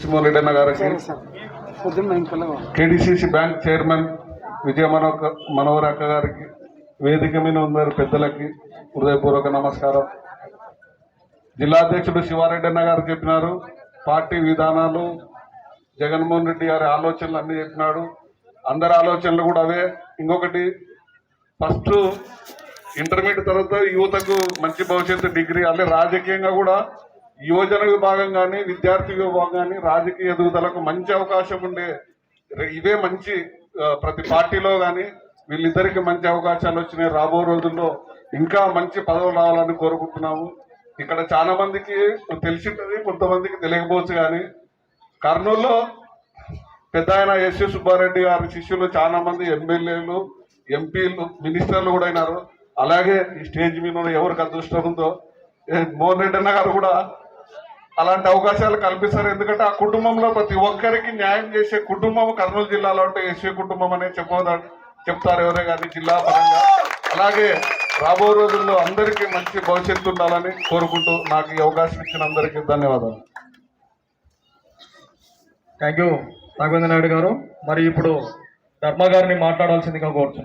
చిమ్మరెడ్డి గారికి, KDCC bank chairman విజయ మనోహర్ అక్క గారికి, వేదిక మీద ఉన్న పెద్దలకి హృదయపూర్వక నమస్కారం. జిల్లా అధ్యక్షుడు శివారెడ్డి అన్న గారు చెప్పినారు, పార్టీ విధానాలు, జగన్మోహన్ రెడ్డి గారి ఆలోచనలు అన్ని చెప్పినాడు. అందరి ఆలోచనలు కూడా అవే. ఇంకొకటి, ఫస్ట్ ఇంటర్మీడియట్ తర్వాత యువతకు మంచి భవిష్యత్తు, డిగ్రీ అంటే రాజకీయంగా కూడా యువజన విభాగం కానీ విద్యార్థి విభాగం కానీ రాజకీయ ఎదుగుదలకు మంచి అవకాశం ఉండే ఇవే మంచి ప్రతి పార్టీలో కానీ వీళ్ళిద్దరికి మంచి అవకాశాలు వచ్చినాయి. రాబో రోజుల్లో ఇంకా మంచి పదవులు రావాలని కోరుకుంటున్నాము. ఇక్కడ చాలా మందికి తెలిసింటది, కొంతమందికి తెలియకపోవచ్చు. కానీ కర్నూలులో పెద్ద ఆయన ఎస్వి సుబ్బారెడ్డి గారి శిష్యులు చాలా మంది ఎమ్మెల్యేలు, ఎంపీలు, మినిస్టర్లు కూడా అయినారు. అలాగే ఈ స్టేజ్ మీద ఎవరికి అదృష్టం ఉందో మోహన్ రెడ్డి అన్న గారు కూడా అలాంటి అవకాశాలు కల్పిస్తారు. ఎందుకంటే ఆ కుటుంబంలో ప్రతి ఒక్కరికి న్యాయం చేసే కుటుంబం కర్నూలు జిల్లాలో ఉంటే ఎస్వి కుటుంబం అనే చెప్తారు ఎవరే కానీ జిల్లా పరంగా. అలాగే రాబో రోజుల్లో అందరికీ మంచి భవిష్యత్తు ఉండాలని కోరుకుంటూ నాకు ఈ అవకాశం ఇచ్చిన అందరికీ ధన్యవాదాలు. థ్యాంక్ యూ రాఘవేంద్ర నాయుడు గారు. మరి ఇప్పుడు ధర్మ గారిని మాట్లాడాల్సిందిగా కోరుతున్నాను.